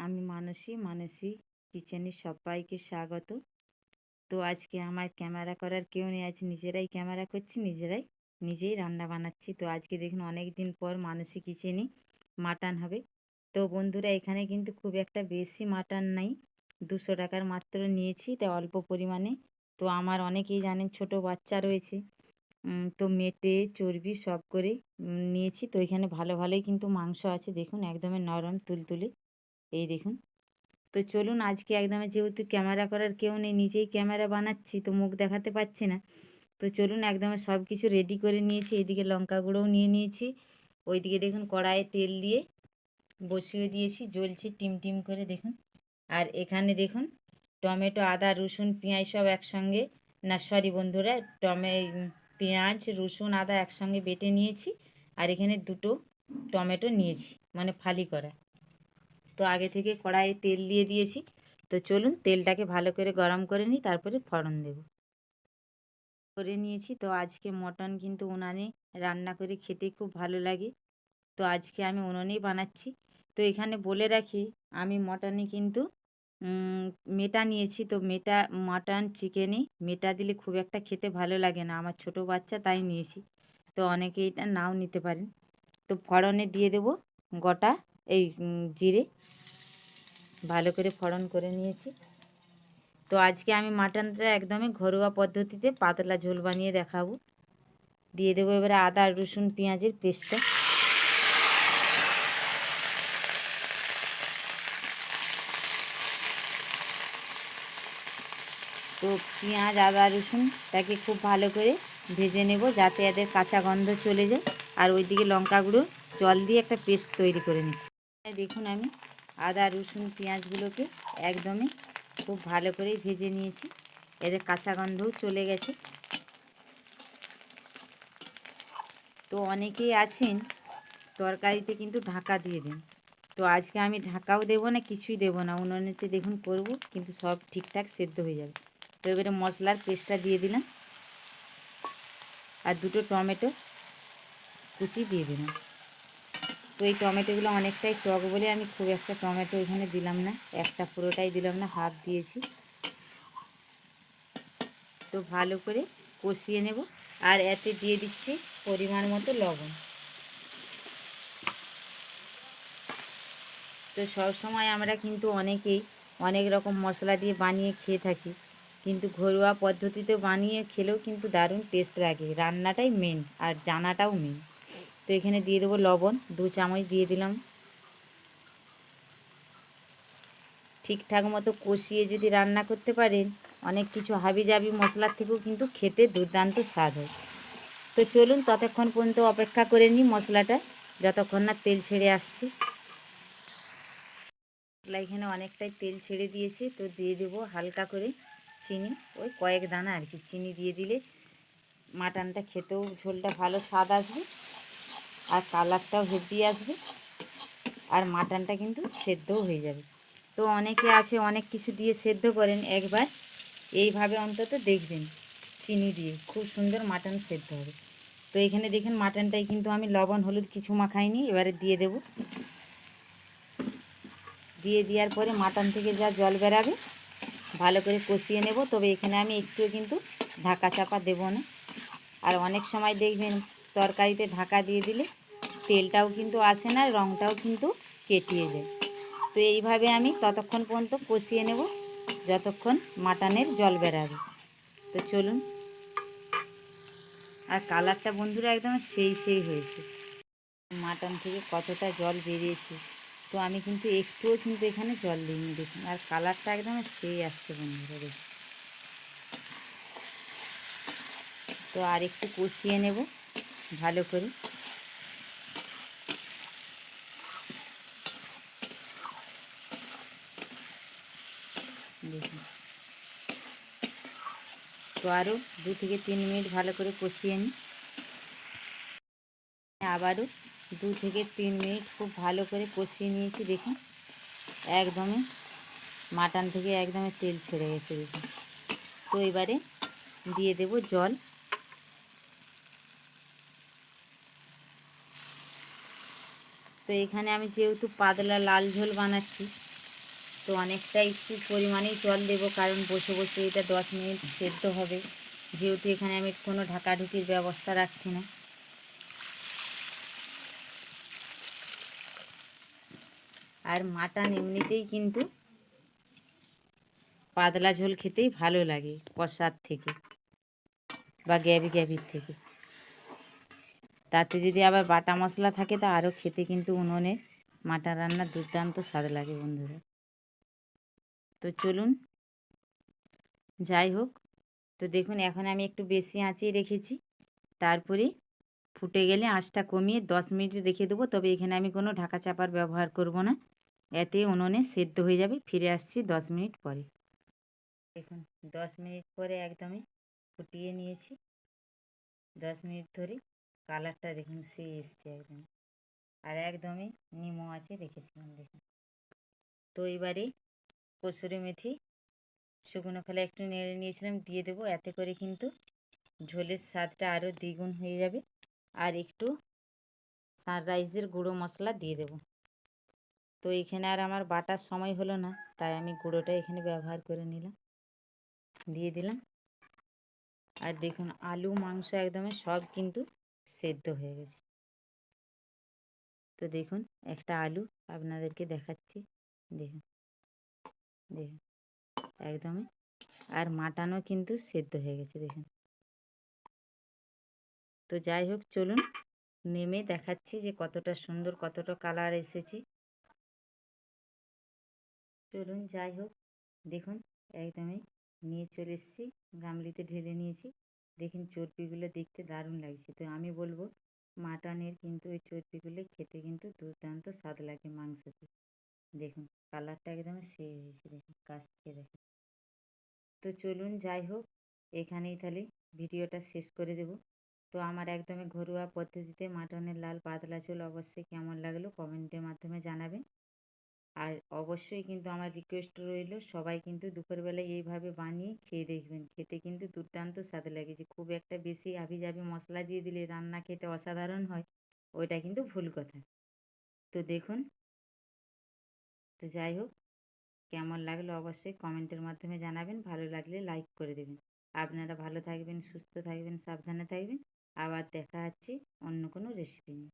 আমি মানসী, মানসী কিচেনে সবাইকে স্বাগত। তো আজকে আমার ক্যামেরা করার কেউ নেই, আজ নিজেরাই ক্যামেরা করছি, নিজেই রান্না বানাচ্ছি। তো আজকে দেখুন অনেক দিন পর মানসী কিচেনে মাটন হবে। তো বন্ধুরা এখানে কিন্তু খুব একটা বেশি মাটন নাই, 200 টাকার মাত্র নিয়েছি, তাই অল্প পরিমাণে। তো আমার অনেকেই জানেন ছোট বাচ্চা রয়েছে, তো মেটে চর্বি সব করে নিয়েছি। তো এখানে ভালো ভালোই কিন্তু মাংস আছে, দেখুন একদমই নরম তুলতুলে, এই দেখুন। তো চলুন আজকে একদমই, যেহেতু ক্যামেরা করার কেউ নেই, নিজেই ক্যামেরা বানাচ্ছি, তো মুখ দেখাতে পাচ্ছি না। তো চলুন একদম সব কিছু রেডি করে নিয়েছি। এদিকে লঙ্কা গুঁড়োও নিয়ে নিয়েছি, ওইদিকে দেখুন কড়াইয়ে তেল দিয়ে বসিয়ে দিয়েছি, জ্বলছে টিম টিম করে দেখুন। আর এখানে দেখুন টমেটো, আদা, রসুন, পেঁয়াজ সব একসঙ্গে, না সরি বন্ধুরা, পেঁয়াজ, রসুন, আদা একসঙ্গে বেটে নিয়েছি। আর এখানে দুটো টমেটো নিয়েছি, মানে ফালি করা। তো আগে থেকে কড়াইয়ে তেল দিয়ে দিয়েছি। তো চলুন তেলটাকে ভালো করে গরম করে নিই, তারপরে ফোড়ন দেব করে নিয়েছি। তো আজকে মটন কিন্তু উনানে রান্না করে খেতে খুব ভালো লাগে, তো আজকে আমি উনুনেই বানাচ্ছি। তো এখানে বলে রাখি, আমি মটনে কিন্তু মেটা নিয়েছি। তো মেটা মটন চিকেনে মেটা দিলে খুব একটা খেতে ভালো লাগে না, আমার ছোট বাচ্চা তাই নিয়েছি। তো অনেকে এটা নাও নিতে পারেন। তো ফোড়নে দিয়ে দেব গোটা এই জিরে, ভালো করে ফোড়ন করে নিয়েছি। তো আজকে আমি মাটনটা একদমই ঘরোয়া পদ্ধতিতে পাতলা ঝোল বানিয়ে দেখাবো। দিয়ে দেবো এবারে আদা, রসুন, পেঁয়াজের পেস্টটা। তো পেঁয়াজ, আদা, রসুনটাকে খুব ভালো করে ভেজে নেব, যাতে এদের কাঁচা গন্ধ চলে যায়। আর ওইদিকে লঙ্কা গুঁড়ো জল দিয়ে একটা পেস্ট তৈরি করে নিচ্ছি। দেখুন আমি আদা, রসুন, পেঁয়াজগুলোকে একদমই খুব ভালো করেই ভেজে নিয়েছি, এদের কাঁচা গন্ধও চলে গেছে। তো অনেকেই আছেন তরকারিতে কিন্তু ঢাকা দিয়ে দেন, তো আজকে আমি ঢাকাও দেবো না, কিছুই দেবো না, উনুনেতে দেখুন করব, কিন্তু সব ঠিকঠাক সেদ্ধ হয়ে যাবে। তো এবারে মশলার পেস্টটা দিয়ে দিলাম, আর দুটো টমেটো কুচি দিয়ে দিলাম। তো এই টমেটোগুলো অনেকটাই টক বলে আমি খুব একটা টমেটো এখানে দিলাম না, একটা পুরোটাই দিলাম না, হাফ দিয়েছি। তো ভালো করে কষিয়ে নেব, আর এতে দিয়ে দিচ্ছি পরিমাণ মতো লবণ। তো সব সময় আমরা কিন্তু অনেকেই অনেক রকম মশলা দিয়ে বানিয়ে খেয়ে থাকি, কিন্তু ঘরোয়া পদ্ধতিতে বানিয়ে খেলেও কিন্তু দারুণ টেস্ট লাগে। রান্নাটাই মেন, আর জানাটাও মেন। তো এখানে দিয়ে দেবো লবণ, 2 চামচ দিয়ে দিলাম। ঠিকঠাক মতো কষিয়ে যদি রান্না করতে পারেন, অনেক কিছু হাবিজাবি মশলার থেকেও কিন্তু খেতে দুর্দান্ত স্বাদ হয়। তো চলুন ততক্ষণ পর্যন্ত অপেক্ষা করে নিই মশলাটা, যতক্ষণ না তেল ছেড়ে আসছে। মশলা এখানে অনেকটাই তেল ছেড়ে দিয়েছে। তো দিয়ে দেবো হালকা করে চিনি, ওই কয়েক দানা আর কি, চিনি দিয়ে দিলে মাটনটা খেতেও ঝোলটা ভালো স্বাদ আসবে, আর কালারটাও হেভি আসবে, আর মাটনটা কিন্তু সেদ্ধও হয়ে যাবে। তো অনেকে আছে অনেক কিছু দিয়ে সেদ্ধ করেন, একবার এইভাবে অন্তত দেখবেন, চিনি দিয়ে খুব সুন্দর মাটন সেদ্ধ হবে। তো এখানে দেখুন মাটনটাই কিন্তু আমি লবণ হলুদ কিছু মাখাইনি, এবারে দিয়ে দেব। দিয়ে দেওয়ার পরে মাটন থেকে যা জল বেরাবে ভালো করে কষিয়ে নেব। তবে এখানে আমি একটুও কিন্তু ঢাকা চাপা দেব না। আর অনেক সময় দেখবেন তরকারিতে ঢাকা দিয়ে দিলে তেলটাও কিন্তু আসে না, রঙটাও কিন্তু কেটিয়ে যায়। তো এইভাবে আমি ততক্ষণ পর্যন্ত কষিয়ে নেব যতক্ষণ মাটনের জল বেরাবে। তো চলুন, আর কালারটা বন্ধুরা একদম সেই হয়েছে, মাটন থেকে কতটা জল বেরিয়েছে। তো আমি কিন্তু একটুও কিন্তু এখানে জল দিইনি দেখুন, আর কালারটা একদম সেই আসছে বন্ধুরা দেখুন। তো আর একটু কষিয়ে নেব ভালো করে। দেখুন, তো আরও 2 থেকে 3 মিনিট ভালো করে কষিয়ে নিই। আবারও 2 থেকে 3 মিনিট খুব ভালো করে কষিয়ে নিয়েছি দেখুন, একদমই মাটন থেকে একদমই তেল ছেড়ে গেছে দেখুন। তো এবারে দিয়ে দেব জল। তো এখানে আমি যেহেতু পাতলা লাল ঝোল বানাচ্ছি, তো অনেকটা একটু পরিমাণেই জল দেবো, কারণ বসে বসে এটা 10 মিনিট সেদ্ধ হবে, যেহেতু এখানে আমি কোনো ঢাকাঢুকির ব্যবস্থা রাখছি না। আর মাটন এমনিতেই কিন্তু পাতলা ঝোল খেতেই ভালো লাগে কষার থেকে বা গ্রেভির থেকে। তাতে যদি আবার বাটা মশলা থাকে তা আরও খেতে কিন্তু উনুনে মাটন রান্নার দুর্দান্ত স্বাদ লাগে বন্ধুরা। তো চলুন, যাই হোক, তো দেখুন এখন আমি একটু বেশি আঁচেই রেখেছি। তারপরে ফুটে গেলে আঁচটা কমিয়ে 10 মিনিট রেখে দেবো। তবে এখানে আমি কোনো ঢাকা চাপার ব্যবহার করব না, এতে উনুনে সেদ্ধ হয়ে যাবে। ফিরে আসছি 10 মিনিট পরে। দেখুন 10 মিনিট পরে একদমই ফুটিয়ে নিয়েছি। 10 মিনিট ধরে কালারটা দেখুন সে এসছে একদম, আর একদমই নিমো আছে রেখেছিলাম দেখুন। তো এবারে কসুরি মেথি শুকনো খোলা একটু নেড়ে নিয়েছিলাম, দিয়ে দেবো। এতে করে কিন্তু ঝোলের স্বাদটা আরও দ্বিগুণ হয়ে যাবে। আর একটু সানরাইজের গুঁড়ো মশলা দিয়ে দেবো। তো এখানে আর আমার বাটার সময় হলো না, তাই আমি গুঁড়োটা এখানে ব্যবহার করে নিলাম, দিয়ে দিলাম। আর দেখুন আলু মাংস একদমই সব কিন্তু সেদ্ধ হয়ে গেছে। তো দেখুন একটা আলু আপনাদেরকে দেখাচ্ছি, দেখুন দেখুন একদমই। আর মাটনও কিন্তু সেদ্ধ হয়ে গেছে দেখুন। তো যাই হোক, চলুন নেমে দেখাচ্ছি যে কতটা সুন্দর, কতটা কালার এসেছে। চলুন যাই হোক, দেখুন একদমই নিয়ে চলে এসেছি, গামলিতে ঢেলে নিয়েছি। দেখুন চর্বিগুলো দেখতে দারুণ লাগছে। তো আমি বলবো মাটনের কিন্তু ওই চর্বিগুলো খেতে কিন্তু দুর্দান্ত স্বাদ লাগে মাংসতে। দেখুন কালারটা একদম সেই হয়েছে, দেখুন কাছ থেকে দেখুন। তো চলুন যাই হোক, এখানেই তাহলে ভিডিওটা শেষ করে দেব। তো আমার একদমই ঘরোয়া পদ্ধতিতে মাটনের লাল পাতলা ঝোল অবশ্যই কেমন লাগলো কমেন্টের মাধ্যমে জানাবেন। আর অবশ্যই কিন্তু আমার রিকোয়েস্ট রইল, সবাই কিন্তু দুপুরবেলায় এইভাবে বানিয়ে খেয়ে দেখবেন, খেতে কিন্তু দুর্দান্ত স্বাদ লাগে। যে খুব একটা বেশি আভিজাভি মশলা দিয়ে দিলে রান্না খেতে অসাধারণ হয়, ওইটা কিন্তু ভুল কথা। তো দেখুন, তো যাই হোক, কেমন লাগলো অবশ্যই কমেন্টের মাধ্যমে জানাবেন, ভালো লাগলে লাইক করে দেবেন। আপনারা ভালো থাকবেন, সুস্থ থাকবেন, সাবধানে থাকবেন। আবার দেখা হচ্ছে অন্য কোনো রেসিপি নিয়ে।